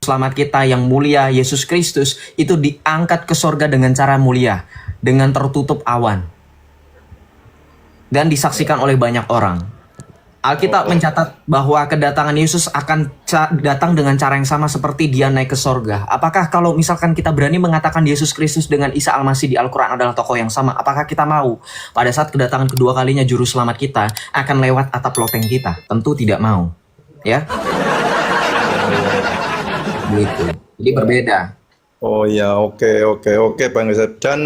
selamat kita yang mulia, Yesus Kristus, itu diangkat ke sorga dengan cara mulia, dengan tertutup awan, dan disaksikan oleh banyak orang. Alkitab mencatat bahwa kedatangan Yesus akan datang dengan cara yang sama seperti dia naik ke sorga. Apakah kalau misalkan kita berani mengatakan Yesus Kristus dengan Isa Al-Masih di Al-Quran adalah tokoh yang sama, apakah kita mau pada saat kedatangan kedua kalinya juru selamat kita akan lewat atap loteng kita? Tentu tidak mau. Ya, gitu. Jadi berbeda. Oh ya, oke Bang Yosef. Dan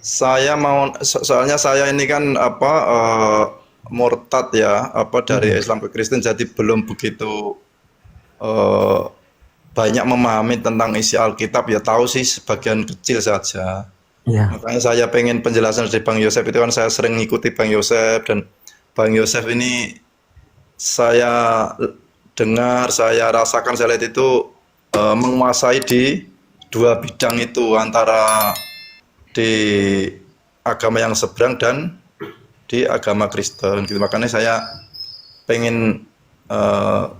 saya mau, soalnya saya ini kan murtad ya, dari Islam ke Kristen, jadi belum begitu banyak memahami tentang isi Alkitab, ya tahu sih sebagian kecil saja. Ya. Makanya saya pengen penjelasan dari Bang Yosef, itu kan saya sering ngikuti Bang Yosef, dan Bang Yosef ini saya dengar, saya rasakan, saya lihat itu menguasai di dua bidang itu, antara di agama yang seberang dan di agama Kristen gitu. Makanya saya pengen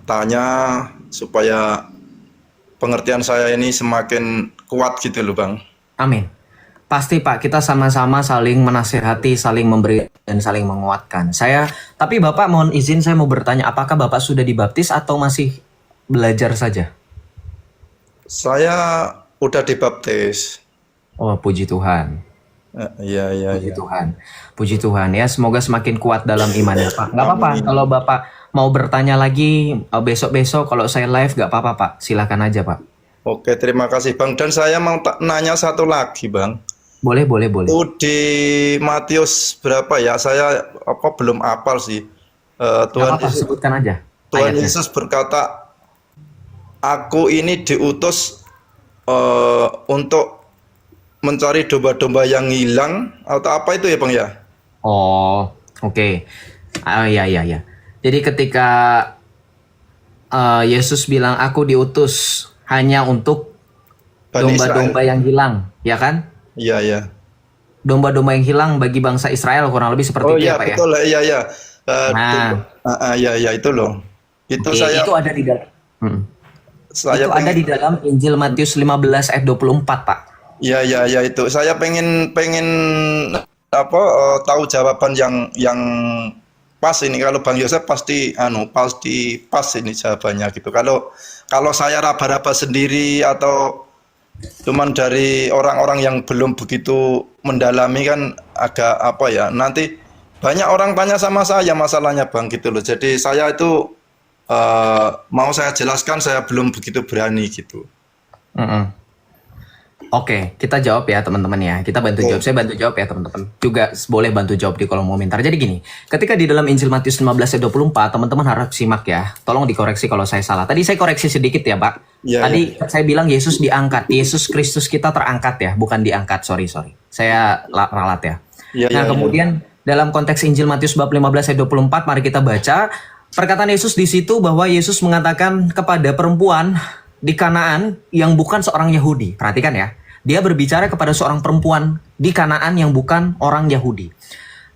tanya supaya pengertian saya ini semakin kuat gitu loh Bang. Amin. Pasti Pak, kita sama-sama saling menasihati, saling memberi dan saling menguatkan. Tapi Bapak mohon izin, saya mau bertanya, apakah Bapak sudah dibaptis atau masih belajar saja? Saya udah dibaptis. Oh, puji Tuhan. Iya. Tuhan. Puji Tuhan ya, semoga semakin kuat dalam imannya Pak. Nggak apa-apa, kalau Bapak mau bertanya lagi besok-besok kalau saya live nggak apa-apa Pak, silakan aja Pak. Oke, terima kasih Bang. Dan saya mau nanya satu lagi Bang. Boleh. Itu di Matius berapa ya? Saya belum hafal sih. Tuhan Yesus, sebutkan aja. Tuhan Yesus berkata, aku ini diutus untuk mencari domba-domba yang hilang, atau apa itu ya Bang ya? Oh, oke. Ya. Jadi ketika Yesus bilang aku diutus hanya untuk domba-domba yang hilang, ya kan? Iya. Domba-domba yang hilang bagi bangsa Israel, kurang lebih seperti itu ya Pak ya? Oh iya. Iya itu loh. Itu saya. Itu ada di dalam. Ada di dalam Injil Matius 15 ayat 24 Pak. Iya itu. Saya pengen tahu jawaban yang pas ini. Kalau Bang Yosef pasti pas ini jawabannya gitu. Kalau saya raba-raba sendiri atau cuman dari orang-orang yang belum begitu mendalami kan agak nanti banyak orang tanya sama saya masalahnya Bang gitu loh. Jadi saya itu mau saya jelaskan, saya belum begitu berani gitu. Oke, kita jawab ya teman-teman ya. Kita bantu jawab. Saya bantu jawab ya teman-teman. Juga boleh bantu jawab di kolom komentar. Jadi gini, ketika di dalam Injil Matius 15 ayat 24, teman-teman harap simak ya. Tolong dikoreksi kalau saya salah. Tadi saya koreksi sedikit ya Pak. Tadi saya bilang Yesus diangkat. Yesus Kristus kita terangkat ya, bukan diangkat. Sorry. Saya ralat ya. Kemudian dalam konteks Injil Matius bab 15 ayat 24, mari kita baca. Perkataan Yesus di situ bahwa Yesus mengatakan kepada perempuan di Kanaan yang bukan seorang Yahudi. Perhatikan ya. Dia berbicara kepada seorang perempuan di Kanaan yang bukan orang Yahudi.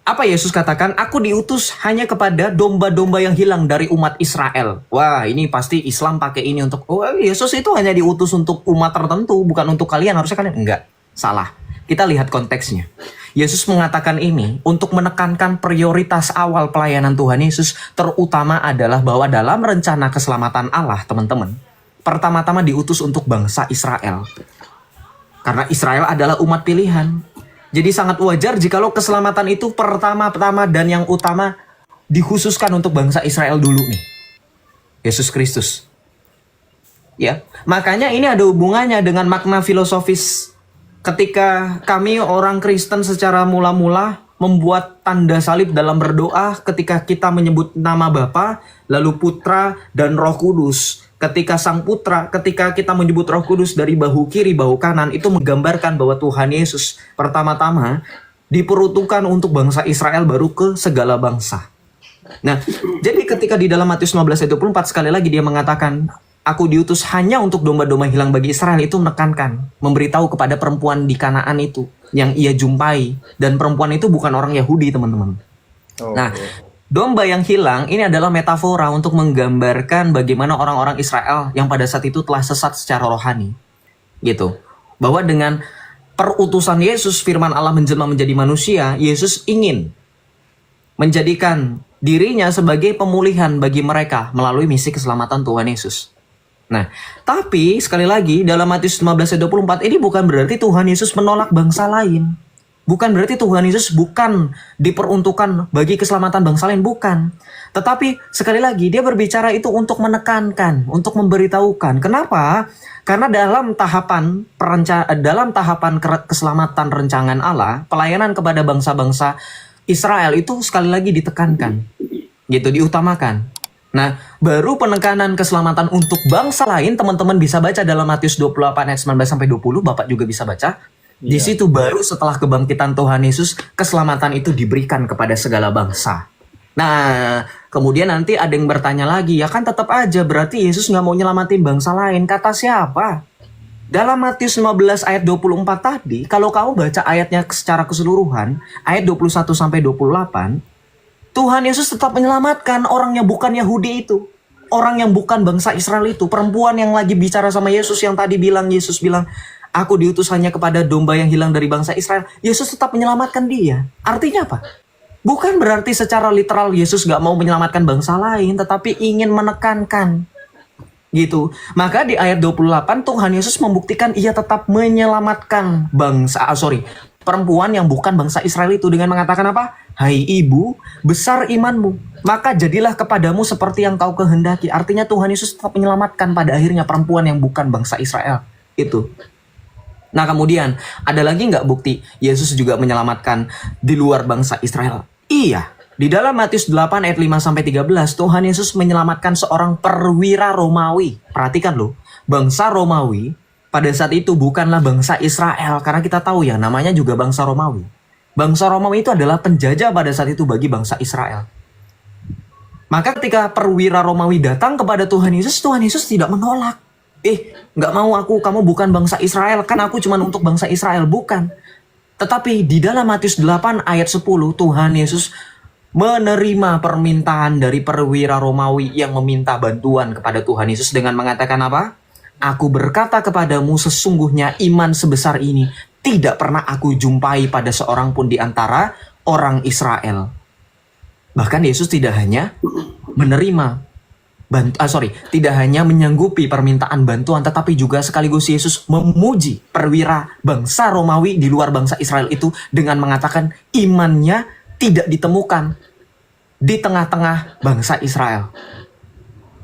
Apa Yesus katakan? Aku diutus hanya kepada domba-domba yang hilang dari umat Israel. Wah, ini pasti Islam pakai ini untuk, Yesus itu hanya diutus untuk umat tertentu, bukan untuk kalian. Harusnya kalian, enggak. Salah. Kita lihat konteksnya. Yesus mengatakan ini untuk menekankan prioritas awal pelayanan Tuhan Yesus, terutama adalah bahwa dalam rencana keselamatan Allah, teman-teman, pertama-tama diutus untuk bangsa Israel. Karena Israel adalah umat pilihan. Jadi sangat wajar jikalau keselamatan itu pertama-tama dan yang utama dikhususkan untuk bangsa Israel dulu nih. Yesus Kristus. Ya, makanya ini ada hubungannya dengan makna filosofis ketika kami orang Kristen secara mula-mula membuat tanda salib dalam berdoa ketika kita menyebut nama Bapa, lalu Putra dan Roh Kudus. Ketika Sang Putra, ketika kita menyebut Roh Kudus dari bahu kiri, bahu kanan, itu menggambarkan bahwa Tuhan Yesus pertama-tama diperuntukkan untuk bangsa Israel, baru ke segala bangsa. Nah, jadi ketika di dalam Matius 15 ayat 24 sekali lagi dia mengatakan, aku diutus hanya untuk domba-domba hilang bagi Israel, itu menekankan, memberitahu kepada perempuan di Kanaan itu yang ia jumpai, dan perempuan itu bukan orang Yahudi, teman-teman. Nah, Domba yang hilang ini adalah metafora untuk menggambarkan bagaimana orang-orang Israel yang pada saat itu telah sesat secara rohani. Gitu. Bahwa dengan perutusan Yesus, firman Allah menjelma menjadi manusia, Yesus ingin menjadikan dirinya sebagai pemulihan bagi mereka melalui misi keselamatan Tuhan Yesus. Nah, tapi sekali lagi dalam Matius 15 ayat 24 ini bukan berarti Tuhan Yesus menolak bangsa lain. Bukan berarti Tuhan Yesus bukan diperuntukkan bagi keselamatan bangsa lain, bukan. Tetapi sekali lagi dia berbicara itu untuk menekankan, untuk memberitahukan. Kenapa? Karena dalam tahapan keselamatan rencangan Allah, pelayanan kepada bangsa-bangsa Israel itu sekali lagi ditekankan, gitu, diutamakan. Nah, baru penekanan keselamatan untuk bangsa lain, teman-teman bisa baca dalam Matius 28 ayat 19 sampai 20, Bapak juga bisa baca. Di situ baru setelah kebangkitan Tuhan Yesus, keselamatan itu diberikan kepada segala bangsa. Nah, kemudian nanti ada yang bertanya lagi, ya kan tetap aja berarti Yesus nggak mau nyelamatin bangsa lain. Kata siapa? Dalam Matius 15 ayat 24 tadi, kalau kamu baca ayatnya secara keseluruhan, ayat 21 sampai 28, Tuhan Yesus tetap menyelamatkan orang yang bukan Yahudi itu. Orang yang bukan bangsa Israel itu. Perempuan yang lagi bicara sama Yesus yang tadi bilang, Yesus bilang, aku diutus hanya kepada domba yang hilang dari bangsa Israel. Yesus tetap menyelamatkan dia. Artinya apa? Bukan berarti secara literal Yesus gak mau menyelamatkan bangsa lain, tetapi ingin menekankan. Gitu. Maka di ayat 28 Tuhan Yesus membuktikan ia tetap menyelamatkan perempuan yang bukan bangsa Israel itu dengan mengatakan apa? Hai ibu, besar imanmu, maka jadilah kepadamu seperti yang kau kehendaki. Artinya Tuhan Yesus tetap menyelamatkan pada akhirnya perempuan yang bukan bangsa Israel. Itu. Nah kemudian, ada lagi nggak bukti Yesus juga menyelamatkan di luar bangsa Israel? Iya, di dalam Matius 8 ayat 5-13, Tuhan Yesus menyelamatkan seorang perwira Romawi. Perhatikan loh, bangsa Romawi pada saat itu bukanlah bangsa Israel, karena kita tahu ya namanya juga bangsa Romawi. Bangsa Romawi itu adalah penjajah pada saat itu bagi bangsa Israel. Maka ketika perwira Romawi datang kepada Tuhan Yesus tidak menolak. Nggak mau aku, kamu bukan bangsa Israel, kan aku cuma untuk bangsa Israel, bukan. Tetapi di dalam Matius 8 ayat 10, Tuhan Yesus menerima permintaan dari perwira Romawi yang meminta bantuan kepada Tuhan Yesus dengan mengatakan apa? Aku berkata kepadamu, sesungguhnya iman sebesar ini tidak pernah aku jumpai pada seorang pun di antara orang Israel. Bahkan Yesus tidak hanya menerima tidak hanya menyanggupi permintaan bantuan, tetapi juga sekaligus Yesus memuji perwira bangsa Romawi di luar bangsa Israel itu dengan mengatakan imannya tidak ditemukan di tengah-tengah bangsa Israel.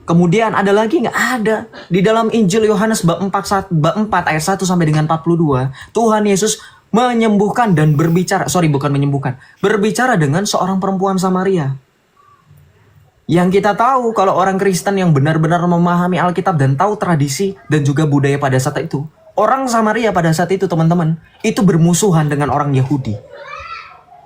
Kemudian ada lagi nggak? Ada. Di dalam Injil Yohanes bab 4 ayat 1 sampai dengan 42, Tuhan Yesus menyembuhkan dan berbicara dengan seorang perempuan Samaria. Yang kita tahu kalau orang Kristen yang benar-benar memahami Alkitab dan tahu tradisi dan juga budaya pada saat itu, orang Samaria pada saat itu teman-teman, itu bermusuhan dengan orang Yahudi.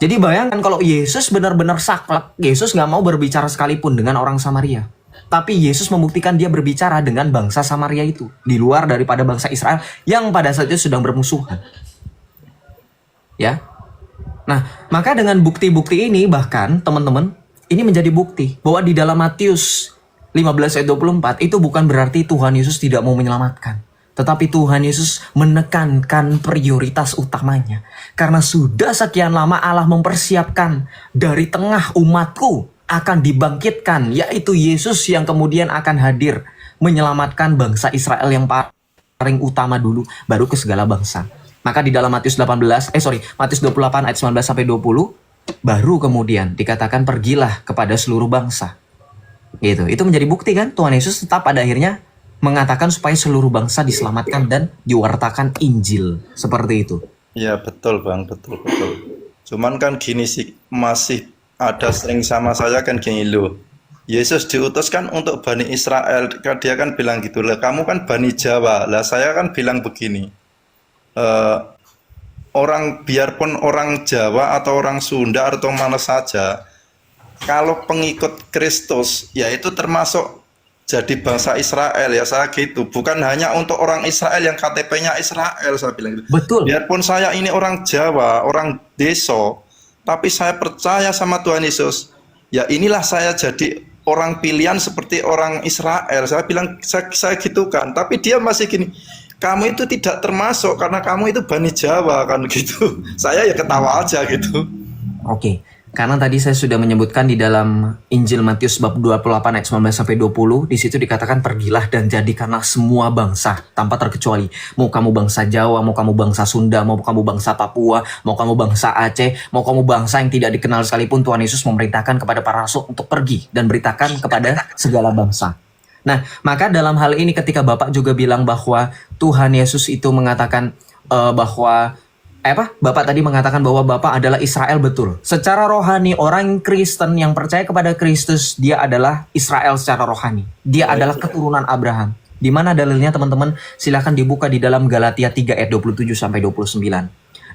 Jadi bayangkan kalau Yesus benar-benar saklek, Yesus nggak mau berbicara sekalipun dengan orang Samaria. Tapi Yesus membuktikan dia berbicara dengan bangsa Samaria itu, di luar daripada bangsa Israel yang pada saat itu sedang bermusuhan. Ya. Nah, maka dengan bukti-bukti ini bahkan teman-teman, ini menjadi bukti bahwa di dalam Matius 15 ayat 24 itu bukan berarti Tuhan Yesus tidak mau menyelamatkan. Tetapi Tuhan Yesus menekankan prioritas utamanya. Karena sudah sekian lama Allah mempersiapkan dari tengah umatku akan dibangkitkan, yaitu Yesus yang kemudian akan hadir menyelamatkan bangsa Israel yang paling utama dulu, baru ke segala bangsa. Maka di dalam Matius 28 ayat 19 sampai 20 baru kemudian dikatakan pergilah kepada seluruh bangsa. Gitu. Itu menjadi bukti kan Tuhan Yesus tetap pada akhirnya mengatakan supaya seluruh bangsa diselamatkan dan diwartakan Injil. Seperti itu. Ya betul Bang, betul. Cuman kan gini sih, masih ada sering sama saya kan gini loh. Yesus diutus kan untuk Bani Israel, dia kan bilang gitu lah, kamu kan Bani Jawa. Lah saya kan bilang begini, biarpun orang Jawa atau orang Sunda atau mana saja, kalau pengikut Kristus, ya itu termasuk jadi bangsa Israel, ya saya gitu. Bukan hanya untuk orang Israel yang KTP-nya Israel, saya bilang gitu. Betul. Biarpun saya ini orang Jawa, orang desa, tapi saya percaya sama Tuhan Yesus. ya inilah saya jadi orang pilihan seperti orang Israel. Saya bilang saya gitu kan, tapi dia masih gini, kamu itu tidak termasuk karena kamu itu Bani Jawa kan gitu. Saya ya ketawa aja gitu. Oke, karena tadi saya sudah menyebutkan di dalam Injil Matius bab 28 ayat 19 sampai 20, di situ dikatakan pergilah dan jadikanlah semua bangsa tanpa terkecuali. Mau kamu bangsa Jawa, mau kamu bangsa Sunda, mau kamu bangsa Papua, mau kamu bangsa Aceh, mau kamu bangsa yang tidak dikenal sekalipun, Tuhan Yesus memerintahkan kepada para rasul untuk pergi dan beritakan kepada segala bangsa. Nah, maka dalam hal ini ketika Bapak juga bilang bahwa Tuhan Yesus itu mengatakan bahwa Bapak tadi mengatakan bahwa Bapak adalah Israel, betul. Secara rohani orang Kristen yang percaya kepada Kristus, dia adalah Israel secara rohani. Dia adalah keturunan Abraham. Di mana dalilnya teman-teman? Silahkan dibuka di dalam Galatia 3 ayat 27 sampai 29.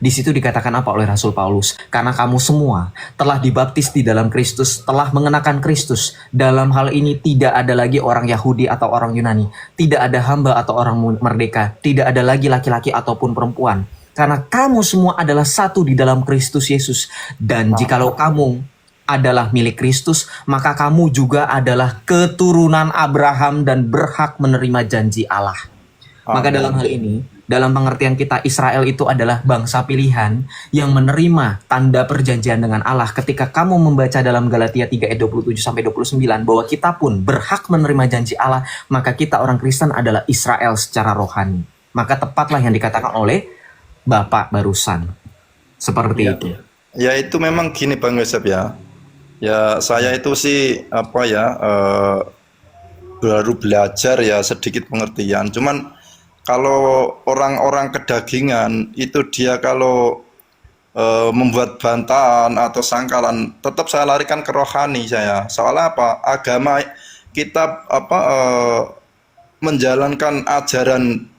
Di situ dikatakan apa oleh Rasul Paulus? Karena kamu semua telah dibaptis di dalam Kristus, telah mengenakan Kristus. Dalam hal ini tidak ada lagi orang Yahudi atau orang Yunani. Tidak ada hamba atau orang merdeka. Tidak ada lagi laki-laki ataupun perempuan. Karena kamu semua adalah satu di dalam Kristus Yesus. Dan jikalau kamu adalah milik Kristus, maka kamu juga adalah keturunan Abraham dan berhak menerima janji Allah. Maka dalam hal ini, dalam pengertian kita, Israel itu adalah bangsa pilihan yang menerima tanda perjanjian dengan Allah. Ketika kamu membaca dalam Galatia 3 ayat 27 sampai 29 bahwa kita pun berhak menerima janji Allah, maka kita orang Kristen adalah Israel secara rohani. Maka tepatlah yang dikatakan oleh Bapak barusan. Seperti itu. Ya itu memang gini Bang Yosef ya. Ya saya itu sih baru belajar ya, sedikit pengertian. Cuman kalau orang-orang kedagingan itu dia kalau membuat bantahan atau sangkalan, tetap saya larikan ke rohani saya. Soalnya apa? Agama kita menjalankan ajaran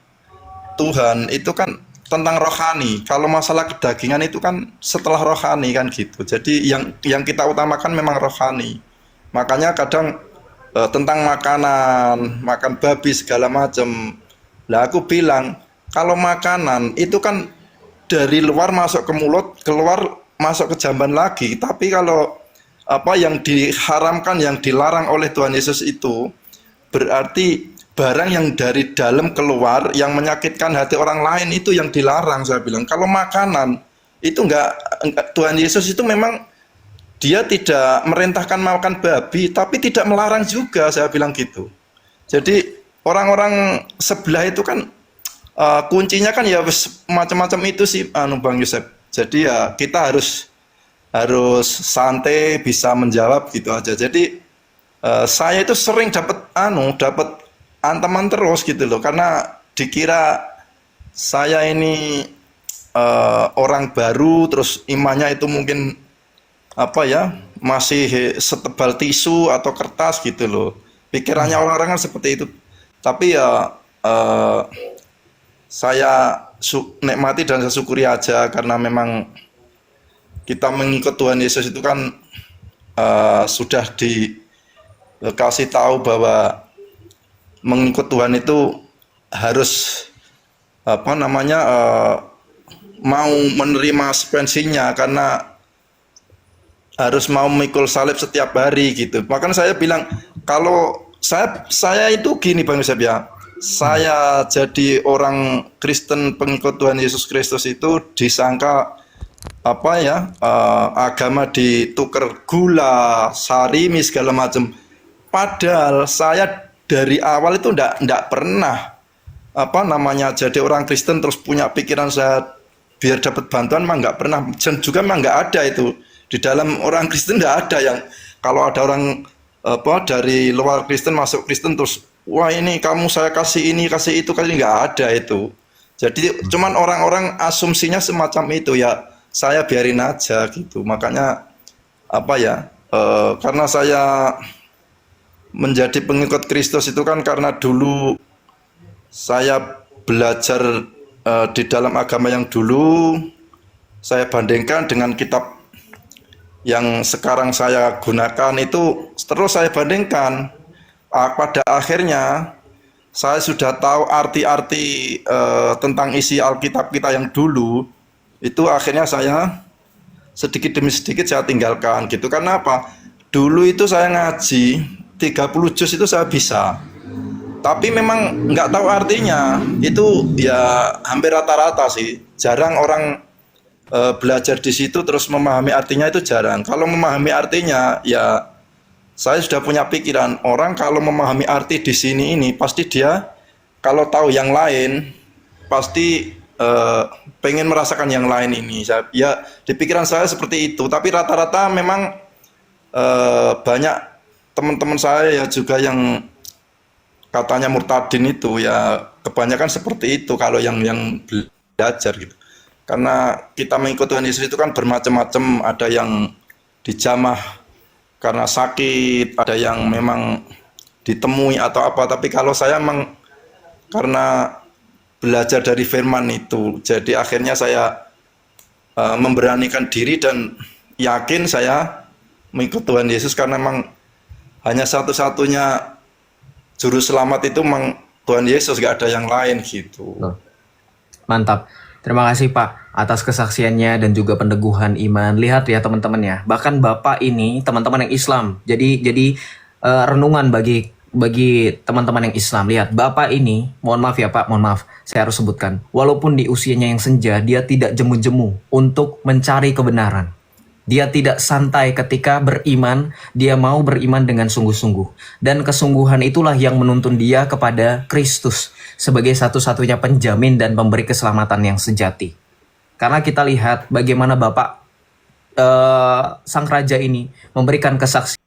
Tuhan itu kan tentang rohani. Kalau masalah kedagingan itu kan setelah rohani kan gitu. Jadi yang kita utamakan memang rohani. Makanya kadang tentang makanan, makan babi segala macam. Lah aku bilang, kalau makanan itu kan dari luar masuk ke mulut, keluar masuk ke jamban lagi. Tapi kalau yang diharamkan, yang dilarang oleh Tuhan Yesus itu berarti barang yang dari dalam keluar yang menyakitkan hati orang lain, itu yang dilarang. Saya bilang, kalau makanan itu enggak, Tuhan Yesus itu memang dia tidak merintahkan makan babi, tapi tidak melarang juga, saya bilang gitu. Jadi orang-orang sebelah itu kan kuncinya kan ya macam-macam itu sih Bang Yosef. Jadi ya kita harus santai, bisa menjawab gitu aja. Jadi saya itu sering dapat anteman terus gitu loh, karena dikira saya ini orang baru, terus imannya itu mungkin masih setebal tisu atau kertas gitu loh. Pikirannya orang-orang kan seperti itu. Tapi ya saya nikmati dan saya syukuri aja, karena memang kita mengikut Tuhan Yesus itu kan sudah dikasih tahu bahwa mengikut Tuhan itu harus mau menerima konsekuensinya, karena harus mau memikul salib setiap hari gitu. Makanya saya bilang, kalau saya itu gini Bang Yosef ya, saya jadi orang Kristen pengikut Tuhan Yesus Kristus itu disangka agama ditukar gula, sarimi segala macam. Padahal saya dari awal itu ndak pernah jadi orang Kristen terus punya pikiran saya biar dapat bantuan, mah nggak pernah. Dan juga mah nggak ada itu di dalam orang Kristen. Nggak ada yang kalau ada orang dari luar Kristen masuk Kristen terus wah ini kamu saya kasih ini kasih itu, kali nggak ada itu. Jadi cuman orang-orang asumsinya semacam itu ya, saya biarin aja gitu. Makanya karena saya menjadi pengikut Kristus itu kan karena dulu saya belajar di dalam agama yang dulu saya bandingkan dengan kitab yang sekarang saya gunakan, itu terus saya bandingkan. Pada akhirnya saya sudah tahu arti-arti tentang isi Alkitab kita yang dulu. Itu akhirnya saya sedikit demi sedikit saya tinggalkan gitu. Karena apa? dulu itu saya ngaji 30 juz itu saya bisa. Tapi memang nggak tahu artinya. Itu ya hampir rata-rata sih. Jarang orang belajar di situ terus memahami artinya, itu jarang. Kalau memahami artinya ya saya sudah punya pikiran, orang kalau memahami arti di sini ini pasti dia kalau tahu yang lain pasti pengen merasakan yang lain ini. Ya di pikiran saya seperti itu. Tapi rata-rata memang banyak teman-teman saya ya juga yang katanya murtadin itu ya kebanyakan seperti itu kalau yang belajar gitu. Karena kita mengikut Tuhan Yesus itu kan bermacam-macam, ada yang dijamah karena sakit, ada yang memang ditemui atau apa. Tapi kalau saya memang karena belajar dari firman itu, jadi akhirnya saya memberanikan diri dan yakin saya mengikut Tuhan Yesus karena memang hanya satu-satunya juru selamat itu memang Tuhan Yesus, gak ada yang lain gitu. Mantap. Terima kasih Pak atas kesaksiannya dan juga peneguhan iman. Lihat ya teman-teman ya, bahkan Bapak ini teman-teman yang Islam. Jadi renungan bagi teman-teman yang Islam. Lihat, Bapak ini, mohon maaf ya Pak, mohon maaf, saya harus sebutkan. Walaupun di usianya yang senja, dia tidak jemu-jemu untuk mencari kebenaran. Dia tidak santai ketika beriman, dia mau beriman dengan sungguh-sungguh. Dan kesungguhan itulah yang menuntun dia kepada Kristus sebagai satu-satunya penjamin dan pemberi keselamatan yang sejati. Karena kita lihat bagaimana Bapak Sang Raja ini memberikan kesaksian